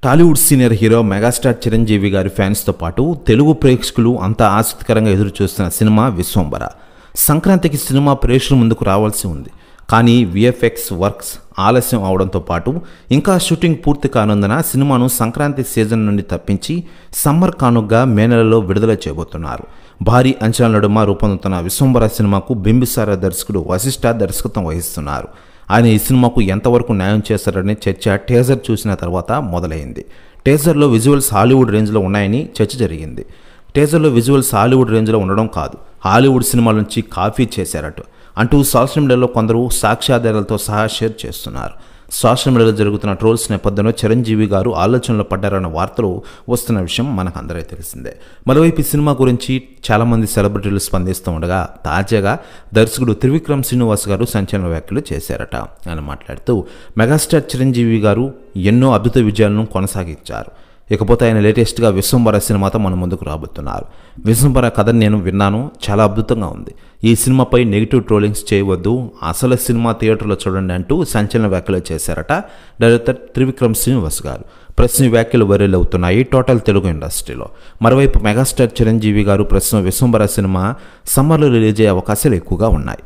Tollywood senior hero megastar Chiranjeevi గారి ఫ్యాన్స్తో పాటు తెలుగు ప్రేక్షకులు అంతా ఆసక్తికరంగా ఎదురుచూస్తున్న సినిమా విశ్వంబర. సంక్రాంతికి సినిమా ప్రేక్షకుల ముందుకు రావాల్సి ఉంది. కానీ విఎఫ్ఎక్స్ వర్క్స్ ఆలస్యం అవడంతో పాటు ఇంకా షూటింగ్ పూర్తి కానుందన సినిమాను సంక్రాంతి సీజన్ నుండి తప్పించి సమ్మర్ కానుగ్గా మే నెలలో విడుదల చేయబోతున్నారు. భారీ అంచనాల నడుమ రూపొందుతున్న విశ్వంబర సినిమాకు బింబిసార దర్శకుడు వశిష్ఠ దర్శకత్వం వహిస్తున్నారు. ఆయన ఈ సినిమాకు ఎంతవరకు న్యాయం చేస్తారనే చర్చ టీజర్ చూసిన తర్వాత మొదలైంది. టీజర్లో విజువల్స్ హాలీవుడ్ రేంజ్లో ఉన్నాయని చర్చ జరిగింది. టీజర్లో విజువల్స్ హాలీవుడ్ రేంజ్లో ఉండడం కాదు, హాలీవుడ్ సినిమాల నుంచి కాపీ చేశారట అంటూ సోషల్ మీడియాలో కొందరు సాక్ష్యాధారాలతో సహా షేర్ చేస్తున్నారు. సోషల్ మీడియాలో జరుగుతున్న ట్రోల్స్ నేపథ్యంలో చిరంజీవి గారు ఆలోచనలో పడ్డారన్న వార్తలు వస్తున్న విషయం మనకందరికీ తెలిసిందే. మరోవైపు ఈ సినిమా గురించి చాలామంది సెలబ్రిటీలు స్పందిస్తూ ఉండగా తాజాగా దర్శకుడు త్రివిక్రమ్ శ్రీనివాస్ గారు సంచలన వ్యాఖ్యలు చేశారట. ఆయన మాట్లాడుతూ మెగాస్టార్ చిరంజీవి గారు ఎన్నో అద్భుత విజయాలను కొనసాగించారు. ఇకపోతే ఆయన లేటెస్ట్గా విశ్వంబర సినిమాతో మన ముందుకు రాబోతున్నారు. విశ్వంబర కథను నేను విన్నాను, చాలా అద్భుతంగా ఉంది. ఈ సినిమాపై నెగిటివ్ ట్రోలింగ్స్ చేయవద్దు, అసలు సినిమా థియేటర్లో చూడండి అంటూ సంచలన వ్యాఖ్యలు చేశారట డైరెక్టర్ త్రివిక్రమ్ శ్రీనివాస్ గారు. ప్రస్తుతం వ్యాఖ్యలు వైరల్ అవుతున్నాయి టోటల్ తెలుగు ఇండస్ట్రీలో. మరోవైపు మెగాస్టార్ చిరంజీవి గారు ప్రస్తుతం విశ్వంబర సినిమా సమ్మర్లో రిలీజ్ అయ్యే అవకాశాలు ఎక్కువగా ఉన్నాయి.